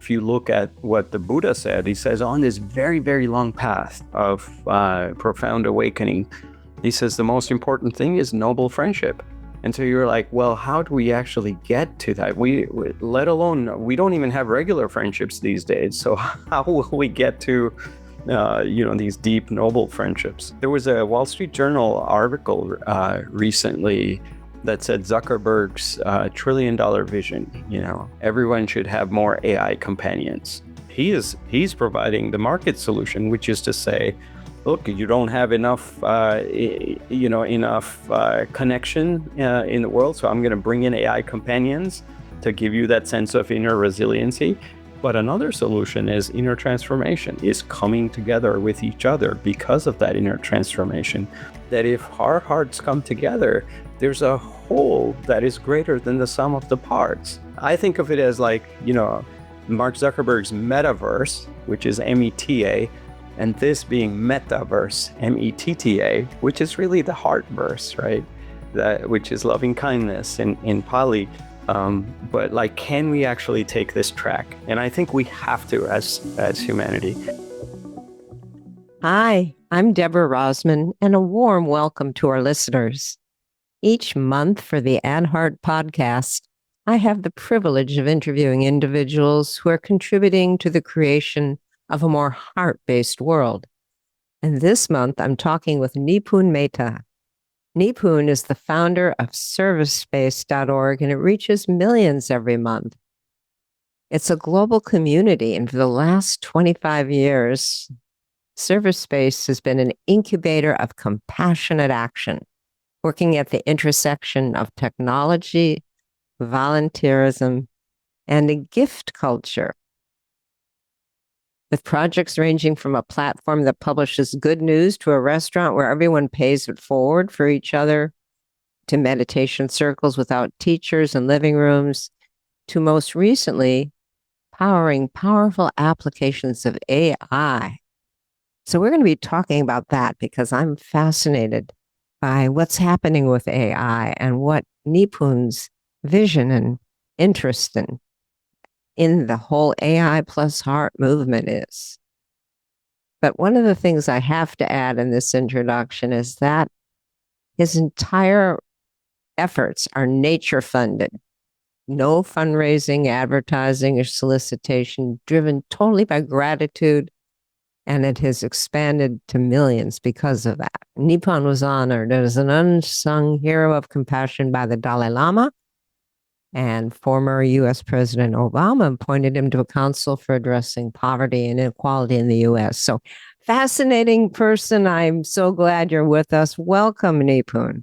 if you look at what the Buddha said, he says, on this very, very long path of profound awakening, he says the most important thing is noble friendship. And so you're like, well, how do we actually get to that? Let alone, we don't even have regular friendships these days. So how will we get to, these deep, noble friendships? There was a Wall Street Journal article recently that said Zuckerberg's $1 trillion vision, everyone should have more AI companions. He's providing the market solution, which is to say, look, you don't have enough, connection in the world, so I'm going to bring in AI companions to give you that sense of inner resiliency. But another solution is inner transformation, is coming together with each other because of that inner transformation. That if our hearts come together, there's a whole that is greater than the sum of the parts. I think of it as like, Mark Zuckerberg's metaverse, which is META, and this being metaverse, METTA, which is really the heartverse, right? Which is loving kindness in Pali. But like, can we actually take this track? And I think we have to as humanity. Hi, I'm Deborah Rozman, and a warm welcome to our listeners. Each month for the Ad Heart podcast, I have the privilege of interviewing individuals who are contributing to the creation of a more heart-based world. And this month, I'm talking with Nipun Mehta. Nipun is the founder of ServiceSpace.org, and it reaches millions every month. It's a global community, and for the last 25 years, ServiceSpace has been an incubator of compassionate action, working at the intersection of technology, volunteerism, and a gift culture. With projects ranging from a platform that publishes good news to a restaurant where everyone pays it forward for each other, to meditation circles without teachers and living rooms, to most recently, powering powerful applications of AI. So we're going to be talking about that because I'm fascinated by what's happening with AI and what Nipun's vision and interest in the whole AI plus heart movement is. But one of the things I have to add in this introduction is that his entire efforts are nature funded. No fundraising, advertising, or solicitation, driven totally by gratitude, and it has expanded to millions because of that. Nipun was honored as an unsung hero of compassion by the Dalai Lama, and former U.S. President Obama appointed him to a council for addressing poverty and inequality in the U.S. So, fascinating person. I'm so glad you're with us. Welcome, Nipun.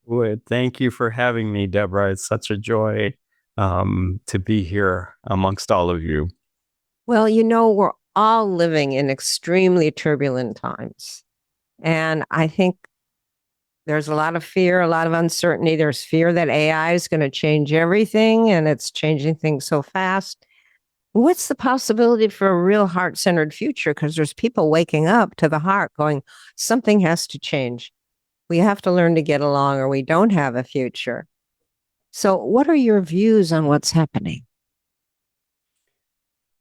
Well, thank you for having me, Deborah. It's such a joy to be here amongst all of you. Well, we're all living in extremely turbulent times. And I think there's a lot of fear, a lot of uncertainty. There's fear that AI is going to change everything, and it's changing things so fast. What's the possibility for a real heart-centered future? Because there's people waking up to the heart going, something has to change. We have to learn to get along or we don't have a future. So what are your views on what's happening?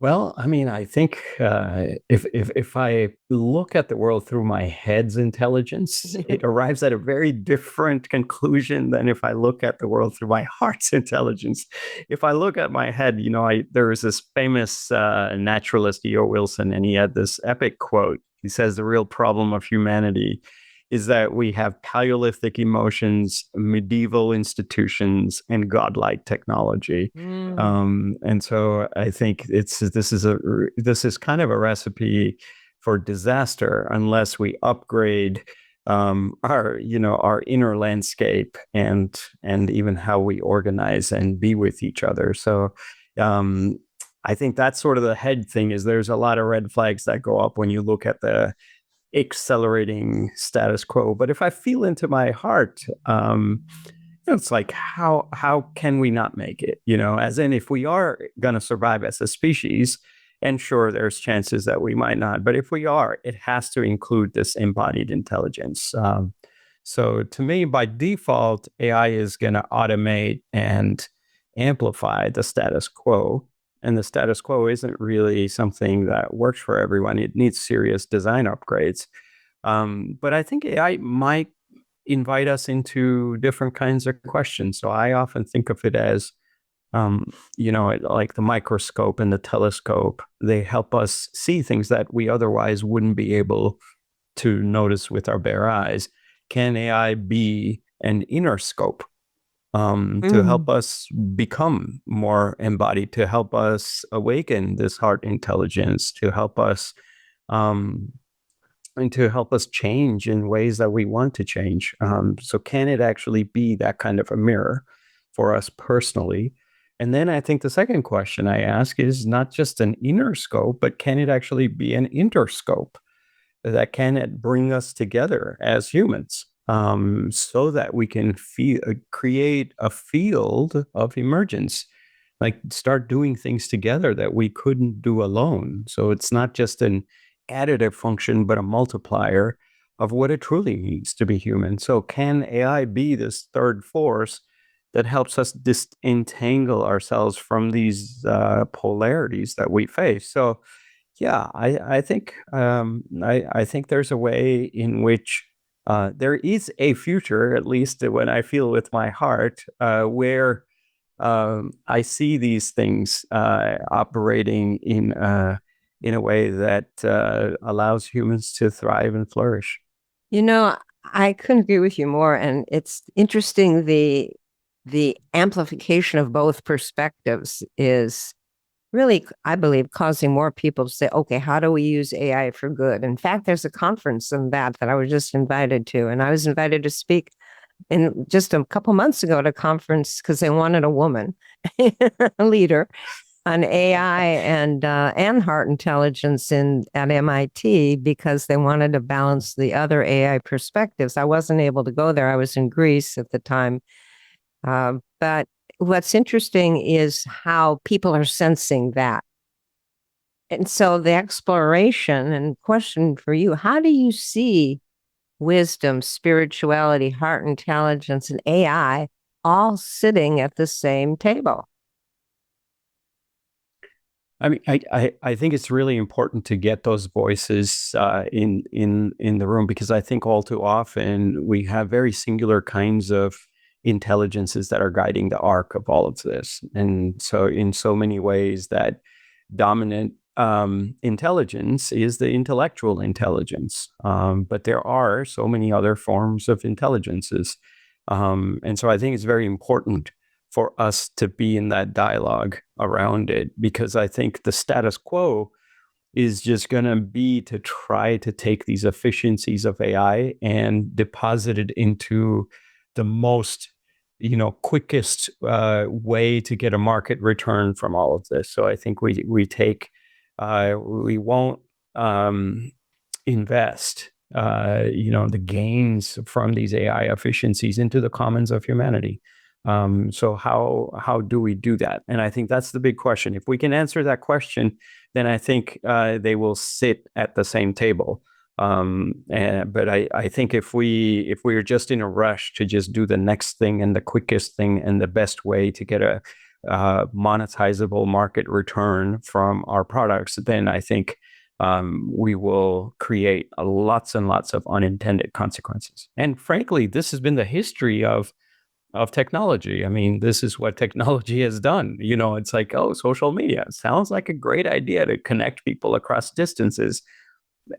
Well, I mean, I think if I look at the world through my head's intelligence, it arrives at a very different conclusion than if I look at the world through my heart's intelligence. If I look at my head, there was this famous naturalist, E.O. Wilson, and he had this epic quote. He says, the real problem of humanity is that we have Paleolithic emotions, medieval institutions, and godlike technology. And so I think this is kind of a recipe for disaster unless we upgrade our inner landscape and even how we organize and be with each other. So I think that's sort of the head thing. Is there's a lot of red flags that go up when you look at the accelerating status quo. But if I feel into my heart, it's like, how can we not make it? As in, if we are going to survive as a species, and sure, there's chances that we might not, but if we are, it has to include this embodied intelligence. So to me, by default, AI is going to automate and amplify the status quo. and the status quo isn't really something that works for everyone. It needs serious design upgrades. But I think AI might invite us into different kinds of questions. So I often think of it as, like the microscope and the telescope. They help us see things that we otherwise wouldn't be able to notice with our bare eyes. Can AI be an inner scope to help us become more embodied, to help us awaken this heart intelligence, to help us and to help us change in ways that we want to change. So can it actually be that kind of a mirror for us personally? And then I think the second question I ask is not just an inner scope, but can it actually be an interscope? That can it bring us together as humans, so that we can create a field of emergence, like start doing things together that we couldn't do alone. So it's not just an additive function, but a multiplier of what it truly means to be human. So can AI be this third force that helps us disentangle ourselves from these polarities that we face? So yeah, I think there's a way in which there is a future, at least when I feel with my heart, where I see these things operating in a way that allows humans to thrive and flourish. I couldn't agree with you more. And it's interesting, the amplification of both perspectives is really, I believe, causing more people to say, okay, how do we use AI for good? In fact, there's a conference on that I was just invited to, and I was invited to speak in just a couple months ago at a conference because they wanted a woman a leader on AI and heart intelligence at MIT, because they wanted to balance the other AI perspectives. I wasn't able to go there. I was in Greece at the time. But what's interesting is how people are sensing that. And so the exploration and question for you, how do you see wisdom, spirituality, heart intelligence, and AI all sitting at the same table? I mean, I think it's really important to get those voices in the room, because I think all too often we have very singular kinds of intelligences that are guiding the arc of all of this. And so in so many ways that dominant intelligence is the intellectual intelligence. But there are so many other forms of intelligences. And so I think it's very important for us to be in that dialogue around it, because I think the status quo is just going to be to try to take these efficiencies of AI and deposit it into the most quickest way to get a market return from all of this. So I think we won't invest the gains from these AI efficiencies into the commons of humanity. So how do we do that? And I think that's the big question. If we can answer that question, then I think they will sit at the same table. But I think if we are just in a rush to just do the next thing and the quickest thing and the best way to get a monetizable market return from our products, then I think we will create lots and lots of unintended consequences. And frankly, this has been the history of technology. I mean, this is what technology has done. It's like, oh, social media sounds like a great idea to connect people across distances.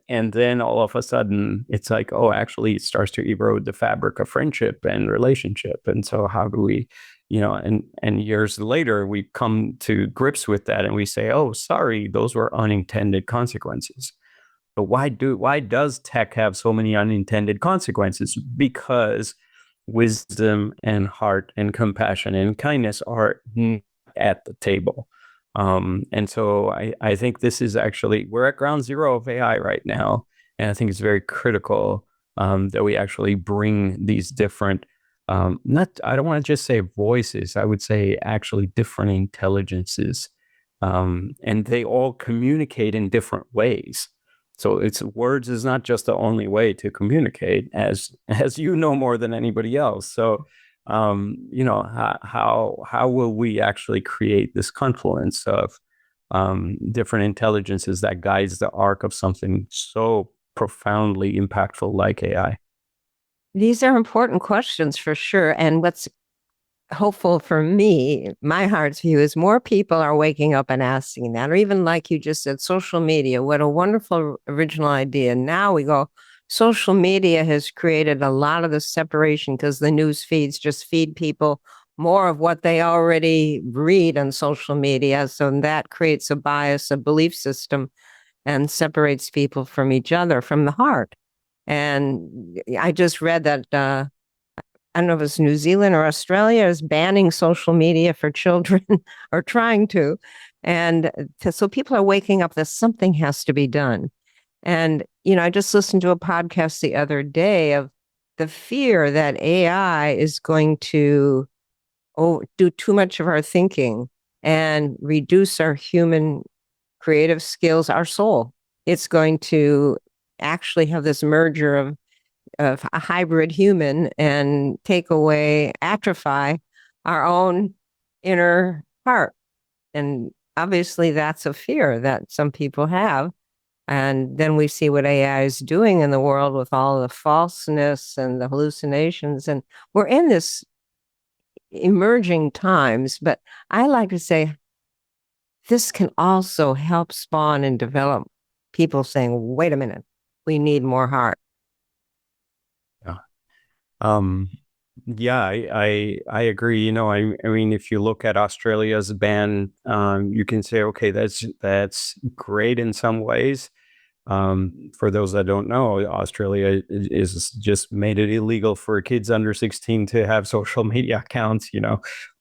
And then all of a sudden, it's like, oh, actually, it starts to erode the fabric of friendship and relationship. And so how do we, and years later, we come to grips with that and we say, oh, sorry, those were unintended consequences. But why does tech have so many unintended consequences? Because wisdom and heart and compassion and kindness are at the table. And so I think this is actually, we're at ground zero of AI right now. And I think it's very critical that we actually bring these different, I don't want to just say voices, I would say actually different intelligences. And they all communicate in different ways. So words is not just the only way to communicate, as you know more than anybody else. So how will we actually create this confluence of different intelligences that guides the arc of something so profoundly impactful like AI? These are important questions for sure. And what's hopeful for me, my heart's view, is more people are waking up and asking that, or even like you just said, social media. What a wonderful original idea. Now we go, social media has created a lot of the separation because the news feeds just feed people more of what they already read on social media. So that creates a bias, a belief system, and separates people from each other, from the heart. And I just read that I don't know if it's New Zealand or Australia is banning social media for children or trying to. And so people are waking up that something has to be done. And, I just listened to a podcast the other day of the fear that AI is going to do too much of our thinking and reduce our human creative skills, our soul. It's going to actually have this merger of a hybrid human and take away, atrophy our own inner heart. And obviously, that's a fear that some people have. And then we see what AI is doing in the world with all the falseness and the hallucinations. And we're in this emerging times, but I like to say this can also help spawn and develop people saying, wait a minute, we need more heart. Yeah. Um, yeah, I agree. I mean, if you look at Australia's ban, you can say, okay, that's great in some ways. For those that don't know, Australia is just made it illegal for kids under 16 to have social media accounts,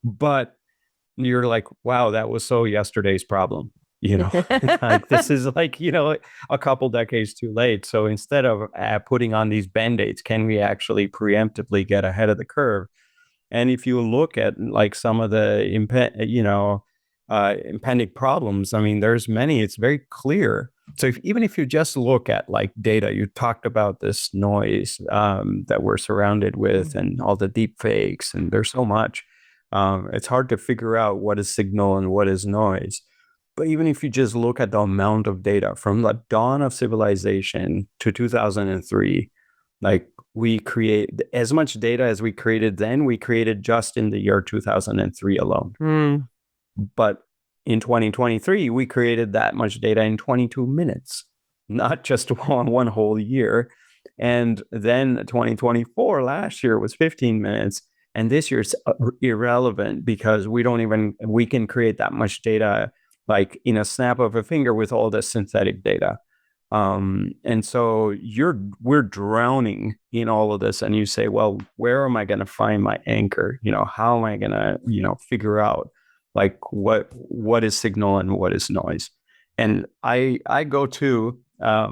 but you're like, wow, that was so yesterday's problem. Like this is like, a couple decades too late. So instead of putting on these band-aids, can we actually preemptively get ahead of the curve? And if you look at like some of the impending problems, I mean, there's many. It's very clear. So even if you just look at like data, you talked about this noise that we're surrounded with, and all the deep fakes, and there's so much. It's hard to figure out what is signal and what is noise. But even if you just look at the amount of data from the dawn of civilization to 2003, like we create as much data as we created then, we created just in the year 2003 alone. Mm. But in 2023, we created that much data in 22 minutes, not just one whole year. And then 2024, last year, was 15 minutes. And this year's irrelevant because we can create that much data like in a snap of a finger with all the synthetic data. And so we're drowning in all of this, and you say, well, where am I going to find my anchor? How am I going to, figure out like what is signal and what is noise? And I go to a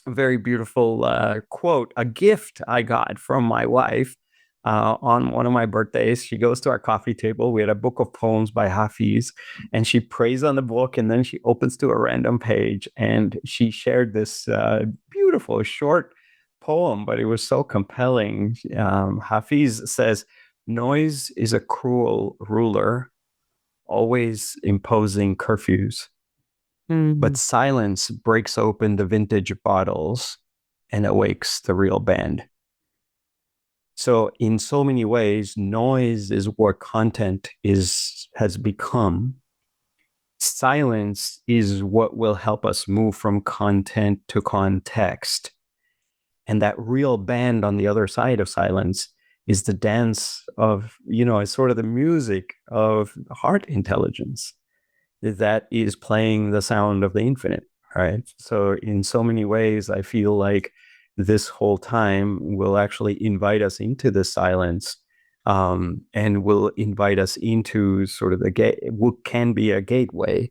very beautiful quote, a gift I got from my wife on one of my birthdays. She goes to our coffee table. We had a book of poems by Hafiz, and she prays on the book, and then she opens to a random page, and she shared this beautiful short poem, but it was so compelling. Hafiz says, "Noise is a cruel ruler, always imposing curfews, but silence breaks open the vintage bottles and awakes the real band." So in so many ways, noise is what content has become. Silence is what will help us move from content to context. And that real band on the other side of silence is the dance of, it's sort of the music of heart intelligence that is playing the sound of the infinite, right? So in so many ways, I feel like this whole time will actually invite us into the silence, and will invite us into sort of what can be a gateway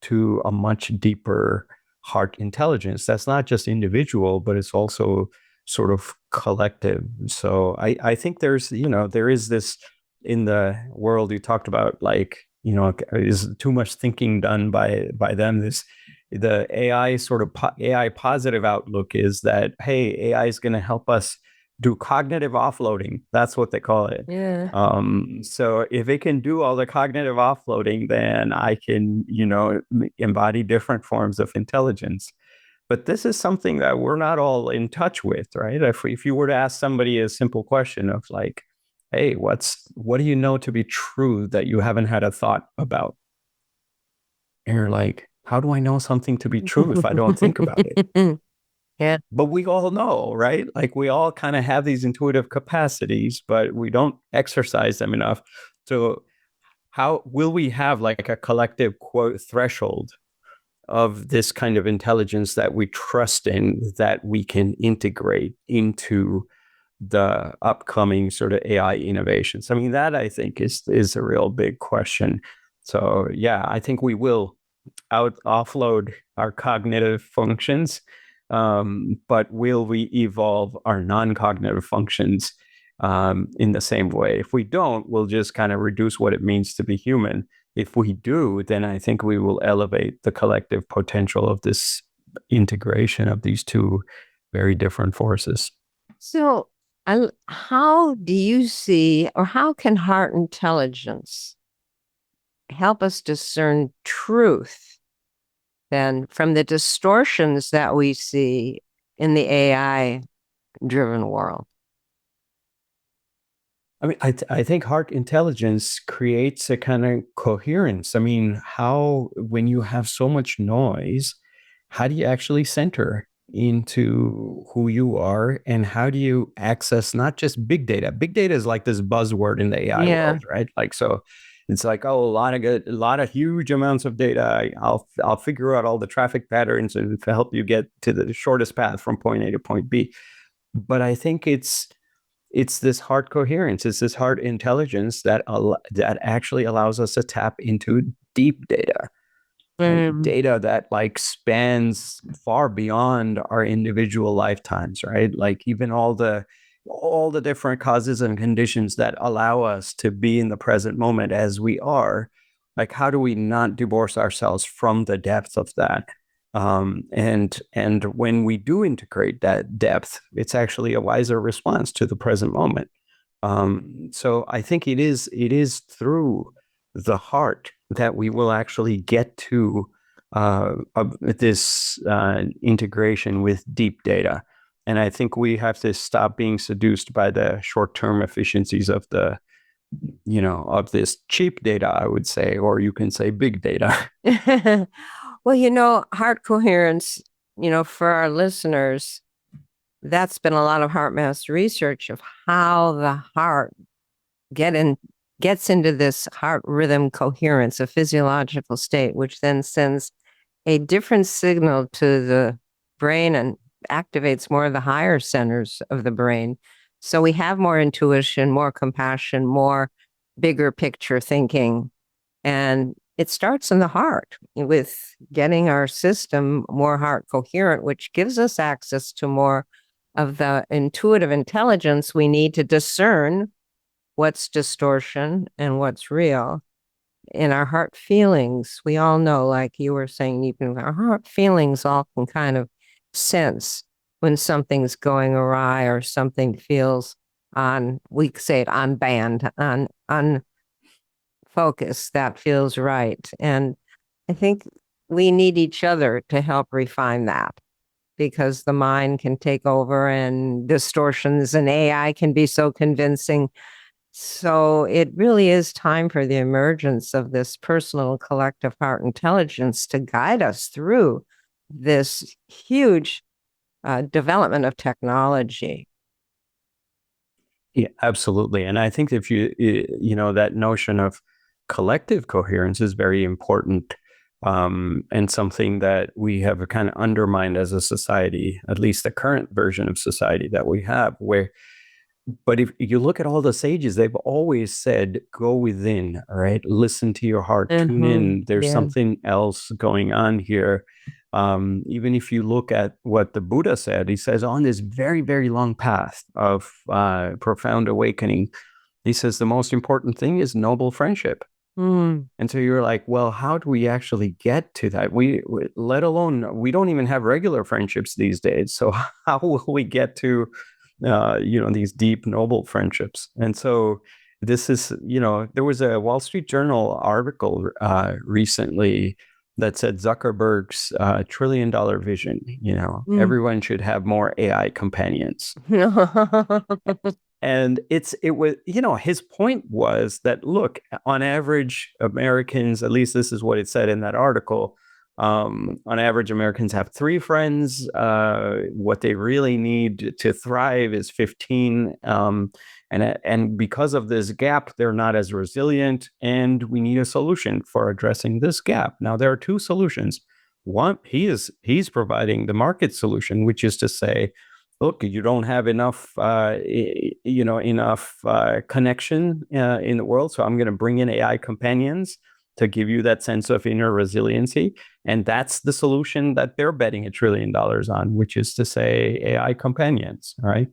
to a much deeper heart intelligence that's not just individual, but it's also sort of collective. So I think there is this in the world you talked about, like, is too much thinking done by them. The AI sort of AI positive outlook is that, hey, AI is going to help us do cognitive offloading. That's what they call it. Yeah. So if it can do all the cognitive offloading, then I can, embody different forms of intelligence. But this is something that we're not all in touch with, right? If you were to ask somebody a simple question of like, hey, what do you know to be true that you haven't had a thought about? And you're like, how do I know something to be true if I don't think about it? Yeah. But we all know, right? Like we all kind of have these intuitive capacities, but we don't exercise them enough. So how will we have like a collective quote threshold of this kind of intelligence that we trust in, that we can integrate into the upcoming sort of AI innovations? I mean, that I think is a real big question. So yeah, I think we will offload our cognitive functions, but will we evolve our non-cognitive functions in the same way? If we don't, we'll just kind of reduce what it means to be human. If we do, then I think we will elevate the collective potential of this integration of these two very different forces. So, how do you see, or how can heart intelligence help us discern truth then from the distortions that we see in the AI driven world? I mean, I think heart intelligence creates a kind of coherence. I mean, when you have so much noise, how do you actually center into who you are, and how do you access not just big data? Big data is like this buzzword in the AI world, right? Like, so it's like, oh, a lot of huge amounts of data. I'll figure out all the traffic patterns and help you get to the shortest path from point A to point B. But I think it's this heart coherence, it's this heart intelligence that actually allows us to tap into deep data, right? Data that like spans far beyond our individual lifetimes, right? Like even all the different causes and conditions that allow us to be in the present moment as we are. Like, how do we not divorce ourselves from the depth of that? And when we do integrate that depth, it's actually a wiser response to the present moment. So I think it is through the heart that we will actually get to this integration with deep data. And I think we have to stop being seduced by the short-term efficiencies of of this cheap data, I would say, or you can say big data. Well, heart coherence, for our listeners, that's been a lot of HeartMath research of how the heart gets into this heart rhythm coherence, a physiological state, which then sends a different signal to the brain and activates more of the higher centers of the brain. So we have more intuition, more compassion, more bigger picture thinking. And it starts in the heart with getting our system more heart coherent, which gives us access to more of the intuitive intelligence we need to discern what's distortion and what's real. In our heart feelings, we all know, like you were saying, Nipun, our heart feelings all can kind of sense when something's going awry or something feels we say it on band, on focus, that feels right. And I think we need each other to help refine that, because the mind can take over and distortions and AI can be so convincing. So it really is time for the emergence of this personal collective heart intelligence to guide us through this huge development of technology. Yeah, absolutely. And I think if that notion of collective coherence is very important, and something that we have kind of undermined as a society, at least the current version of society that we have, but if you look at all the sages, they've always said, go within, all right? Listen to your heart, tune in. There's something else going on here. Even if you look at what the Buddha said, he says, on this very, very long path of profound awakening, he says the most important thing is noble friendship. And so you're like, well, how do we actually get to that? Let alone, we don't even have regular friendships these days. So how will we get to these deep, noble friendships. And so this is, there was a Wall Street Journal article recently that said Zuckerberg's $1 trillion vision, everyone should have more AI companions. And it was, his point was that, look, on average, Americans, at least this is what it said in that article, on average, Americans have 3 friends. What they really need to thrive is 15. And because of this gap, they're not as resilient, and we need a solution for addressing this gap. Now, there are 2 solutions. One, he's providing the market solution, which is to say, look, you don't have enough, connection in the world, so I'm going to bring in AI companions to give you that sense of inner resiliency. And that's the solution that they're betting $1 trillion on, which is to say AI companions, right?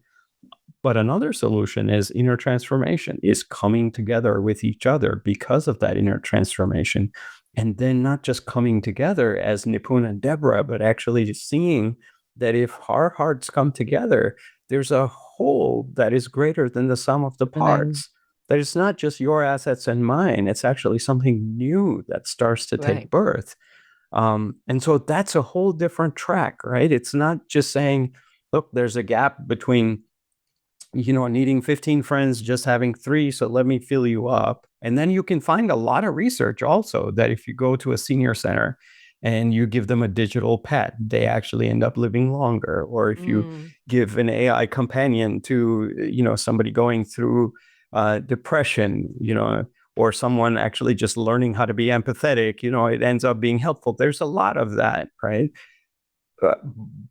But another solution is inner transformation, is coming together with each other because of that inner transformation. And then not just coming together as Nipun and Deborah, but actually just seeing that if our hearts come together, there's a whole that is greater than the sum of the parts. That it's not just your assets and mine. It's actually something new that starts to take birth. And so that's a whole different track, right? It's not just saying, look, there's a gap between needing 15 friends, just having 3, so let me fill you up. And then you can find a lot of research also that if you go to a senior center and you give them a digital pet, they actually end up living longer. Or if you give an AI companion to, somebody going through depression, or someone actually just learning how to be empathetic, it ends up being helpful. There's a lot of that, right?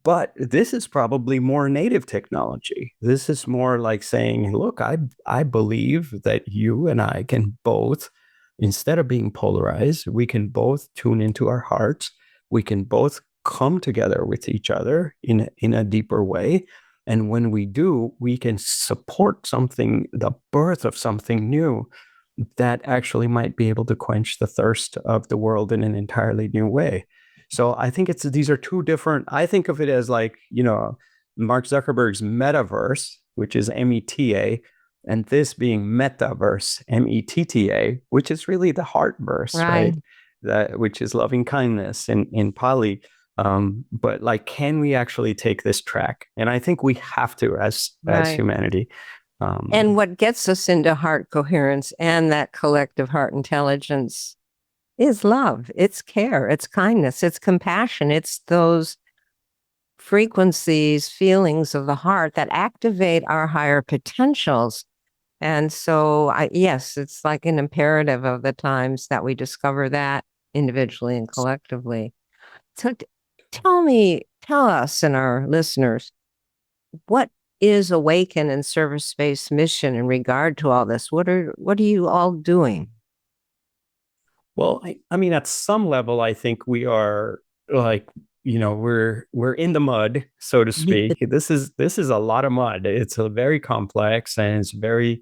But this is probably more native technology. This is more like saying, look, I believe that you and I can both, instead of being polarized, we can both tune into our hearts. We can both come together with each other in a deeper way. And when we do, we can support something, the birth of something new that actually might be able to quench the thirst of the world in an entirely new way. So I think these are 2 different, I think of it as like, Mark Zuckerberg's metaverse, which is META, and this being metaverse, METTA, which is really the heartverse, right? Which is loving kindness in Pali. But like, can we actually take this track? And I think we have to as humanity. And what gets us into heart coherence and that collective heart intelligence is love, it's care, it's kindness, it's compassion. It's those frequencies, feelings of the heart that activate our higher potentials. And so, yes, it's like an imperative of the times that we discover that individually and collectively. So tell us and our listeners, what is Awaken and ServiceSpace mission in regard to all this? What are you all doing? Well, I mean, at some level, I think we are like, we're in the mud, so to speak. This is a lot of mud. It's a very complex, and it's very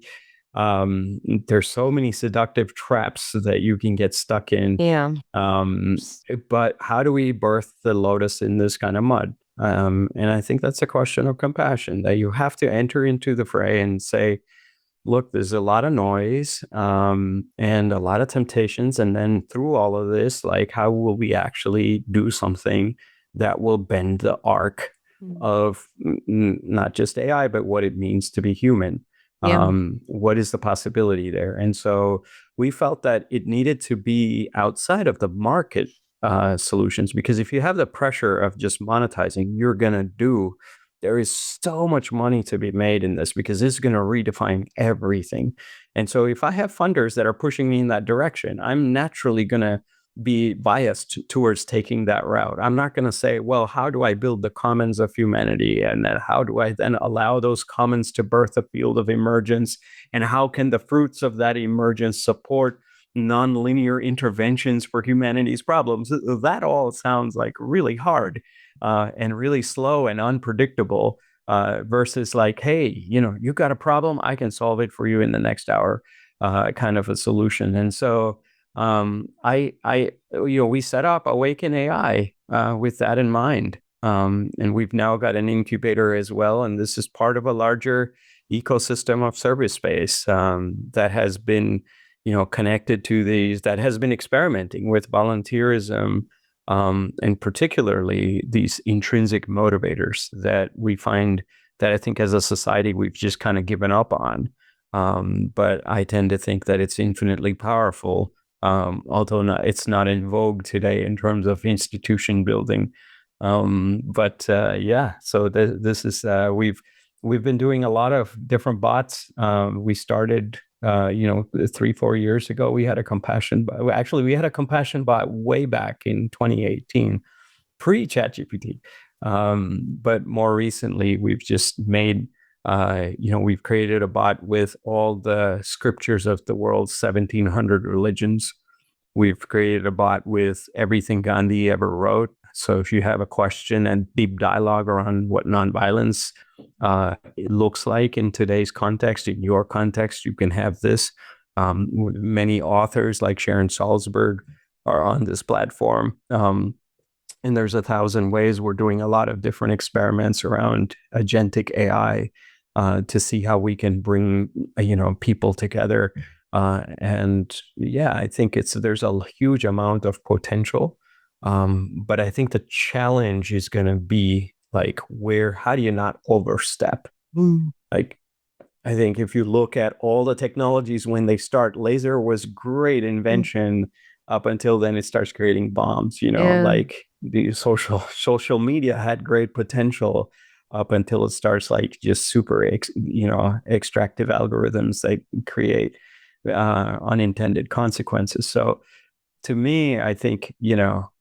there's so many seductive traps that you can get stuck in. Yeah. But how do we birth the lotus in this kind of mud? And I think that's a question of compassion, that you have to enter into the fray and say, look, there's a lot of noise and a lot of temptations. And then through all of this, like, how will we actually do something that will bend the arc of not just AI, but what it means to be human? What is the possibility there? And so we felt that it needed to be outside of the market solutions, because if you have the pressure of just monetizing, there is so much money to be made in this, because this is going to redefine everything. And so if I have funders that are pushing me in that direction, I'm naturally going to be biased towards taking that route. I'm not going to say, well, how do I build the commons of humanity? And then how do I then allow those commons to birth a field of emergence? And how can the fruits of that emergence support nonlinear interventions for humanity's problems? That all sounds like really hard and really slow and unpredictable versus like, hey, you got a problem, I can solve it for you in the next hour, kind of a solution. And so we set up Awaken AI with that in mind. And we've now got an incubator as well. And this is part of a larger ecosystem of ServiceSpace that has been, connected to these, that has been experimenting with volunteerism, and particularly these intrinsic motivators that we find that I think as a society we've just kind of given up on. But I tend to think that it's infinitely powerful, although it's not in vogue today in terms of institution building. But yeah, so this is we've been doing a lot of different bots. We started 3-4 years ago. We had a compassion bot. Actually, we had a compassion bot way back in 2018, pre ChatGPT. But more recently, we've just made we've created a bot with all the scriptures of the world's 1700 religions. We've created a bot with everything Gandhi ever wrote. So if you have a question and deep dialogue around what nonviolence it looks like in today's context, in your context, you can have this. Many authors like Sharon Salzberg are on this platform. And there's 1,000 ways. We're doing a lot of different experiments around agentic AI to see how we can bring, people together. And yeah, I think there's a huge amount of potential. But I think the challenge is going to be like, how do you not overstep? Like, I think if you look at all the technologies when they start, laser was great invention up until then it starts creating bombs, like the social media had great potential up until it starts like just super, extractive algorithms that create unintended consequences. So to me, I think,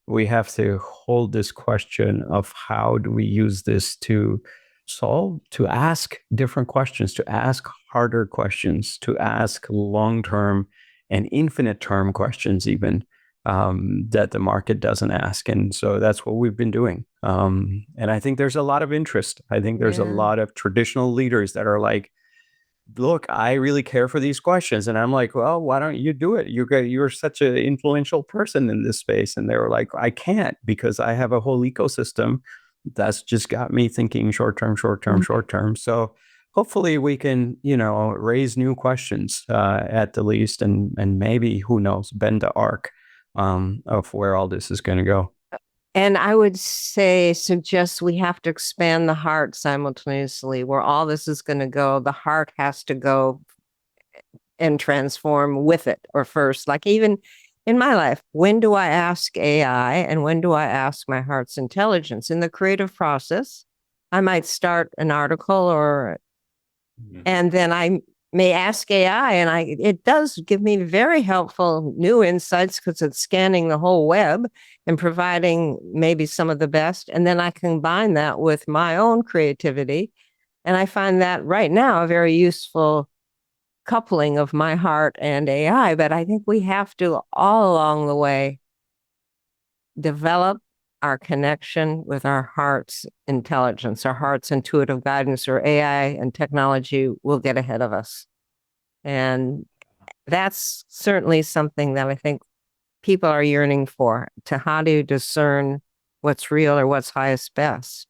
we have to hold this question of how do we use this to ask different questions, to ask harder questions, to ask long-term and infinite-term questions even, that the market doesn't ask. And so that's what we've been doing. And I think there's a lot of interest. I think there's a lot of traditional leaders that are like, look, I really care for these questions. And I'm like, well, why don't you do it? You're such an influential person in this space. And they were like, I can't because I have a whole ecosystem that's just got me thinking short term. So hopefully we can, raise new questions at the least, and maybe, who knows, bend the arc of where all this is going to go. And I would suggest we have to expand the heart simultaneously. Where all this is going to go, the heart has to go and transform with it, or first. Like even in my life, when do I ask AI and when do I ask my heart's intelligence? In the creative process, I might start an article and then I may ask AI, and it does give me very helpful new insights because it's scanning the whole web and providing maybe some of the best. And then I combine that with my own creativity. And I find that right now a very useful coupling of my heart and AI. But I think we have to all along the way develop our connection with our heart's intelligence, our heart's intuitive guidance, or AI and technology will get ahead of us. And that's certainly something that I think people are yearning for, to how to discern what's real or what's highest best.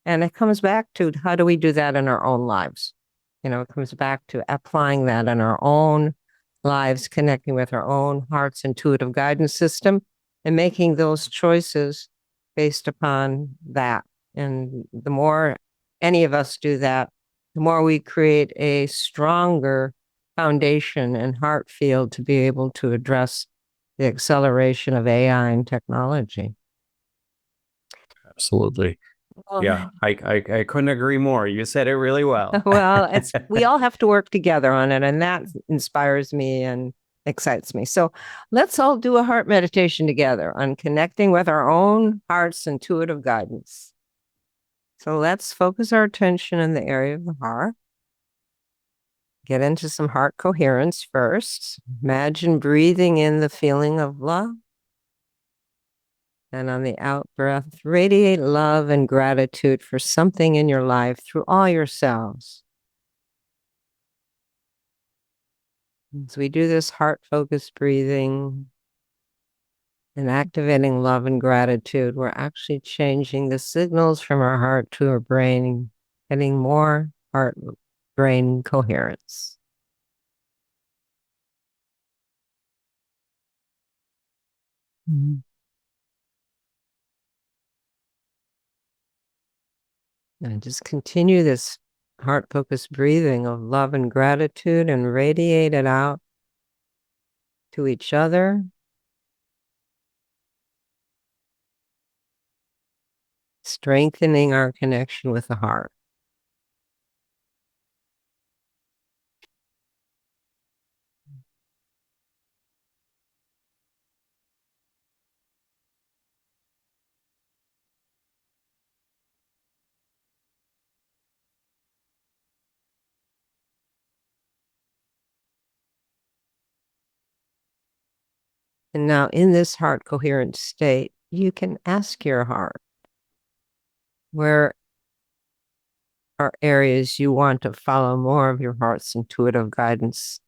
And it comes back to how do we do that in our own lives? It comes back to applying that in our own lives, connecting with our own heart's intuitive guidance system and making those choices based upon that. And the more any of us do that, the more we create a stronger foundation and heart field to be able to address the acceleration of AI and technology. Absolutely. Yeah, I couldn't agree more. You said it really well. Well, we all have to work together on it, and that inspires me and excites me. So let's all do a heart meditation together on connecting with our own heart's intuitive guidance. So let's focus our attention in the area of the heart. Get into some heart coherence first. Imagine breathing in the feeling of love. And on the out breath, radiate love and gratitude for something in your life through all your cells. As we do this heart-focused breathing, And activating love and gratitude, we're actually changing the signals from our heart to our brain, getting more heart-brain coherence. Mm-hmm. And just continue this heart-focused breathing of love and gratitude and radiate it out to each other, strengthening our connection with the heart. And now in this heart coherent state, you can ask your heart, where are areas you want to follow more of your heart's intuitive guidance?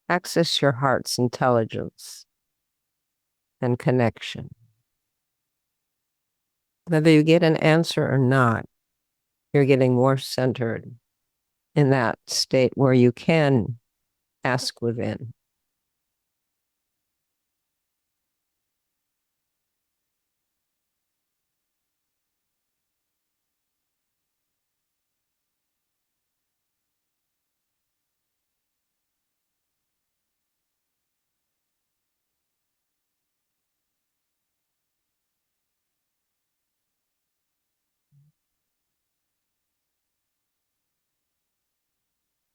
Access your heart's intelligence and connection. Whether you get an answer or not, you're getting more centered in that state where you can ask within.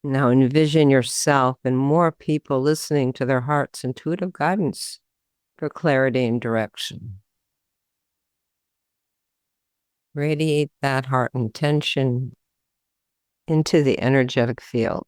Now envision yourself and more people listening to their heart's intuitive guidance for clarity and direction. Radiate that heart intention into the energetic field.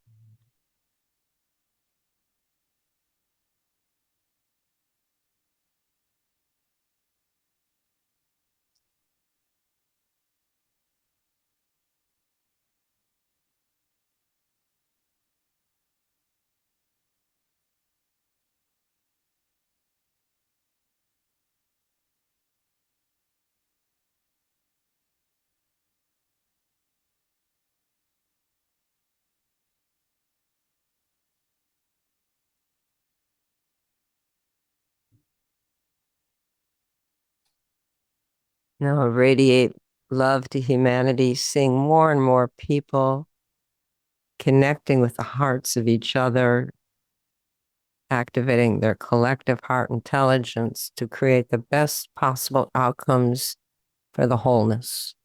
Now radiate love to humanity, seeing more and more people connecting with the hearts of each other, activating their collective heart intelligence to create the best possible outcomes for the wholeness.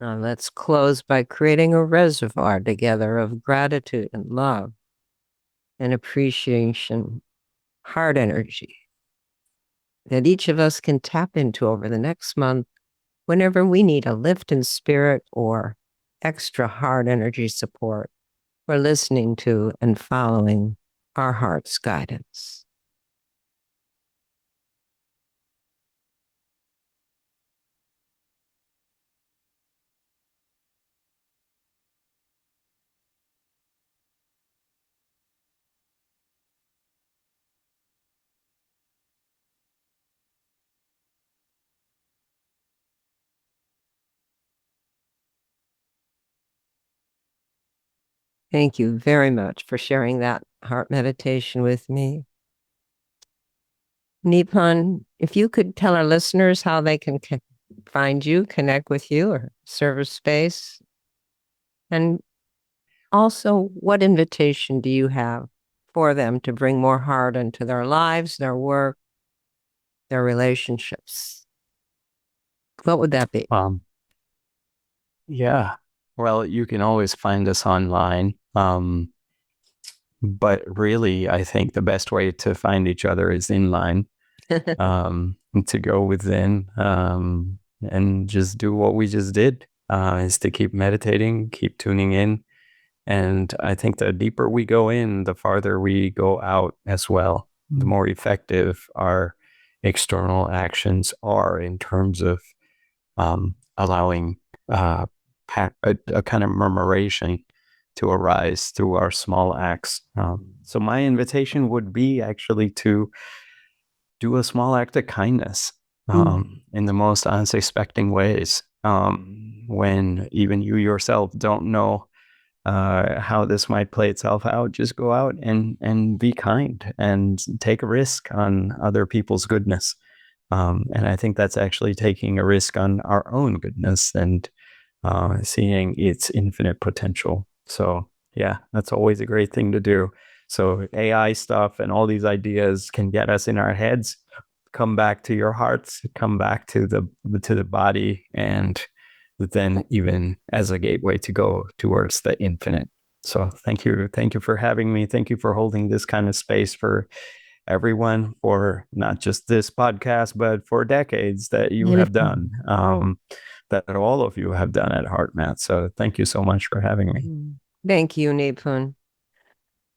Now let's close by creating a reservoir together of gratitude and love and appreciation, heart energy that each of us can tap into over the next month whenever we need a lift in spirit or extra heart energy support. We're listening to and following our heart's guidance. Thank you very much for sharing that heart meditation with me. Nipun, if you could tell our listeners how they can find you, connect with you, or ServiceSpace, and also what invitation do you have for them to bring more heart into their lives, their work, their relationships? What would that be? Yeah. Well, you can always find us online. But really, I think the best way to find each other is in line, to go within, and just do what we just did, is to keep meditating, keep tuning in. And I think the deeper we go in, the farther we go out as well, the more effective our external actions are in terms of allowing a kind of murmuration to arise through our small acts. So my invitation would be actually to do a small act of kindness in the most unsuspecting ways, when even you yourself don't know how this might play itself out. Just go out and be kind and take a risk on other people's goodness. And I think that's actually taking a risk on our own goodness and seeing its infinite potential. So yeah, that's always a great thing to do. So AI stuff and all these ideas can get us in our heads. Come back to your hearts, come back to the body, and then even as a gateway to go towards the infinite. So thank you for having me. Thank you for holding this kind of space for everyone, for not just this podcast, but for decades that you have done, that all of you have done at HeartMath. So thank you so much for having me. Thank you, Nipun.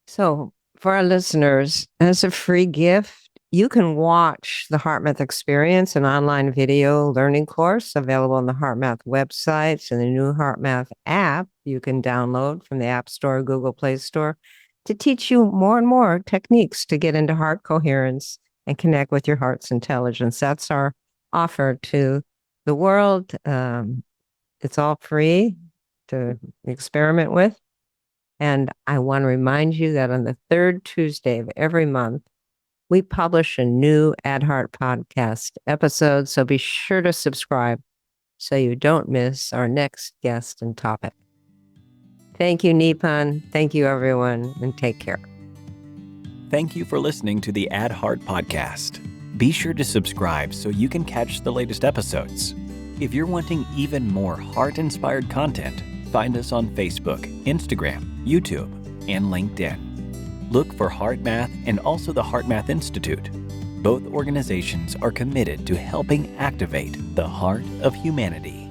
So for our listeners, as a free gift, you can watch the HeartMath Experience, an online video learning course available on the HeartMath websites and the new HeartMath app you can download from the App Store, Google Play Store, to teach you more and more techniques to get into heart coherence and connect with your heart's intelligence. That's our offer to the world. It's all free to experiment with. And I want to remind you that on the third Tuesday of every month, we publish a new AdHeart podcast episode. So be sure to subscribe so you don't miss our next guest and topic. Thank you, Nipun. Thank you, everyone, and take care. Thank you for listening to the AdHeart podcast. Be sure to subscribe so you can catch the latest episodes. If you're wanting even more heart-inspired content, find us on Facebook, Instagram, YouTube, and LinkedIn. Look for HeartMath and also the HeartMath Institute. Both organizations are committed to helping activate the heart of humanity.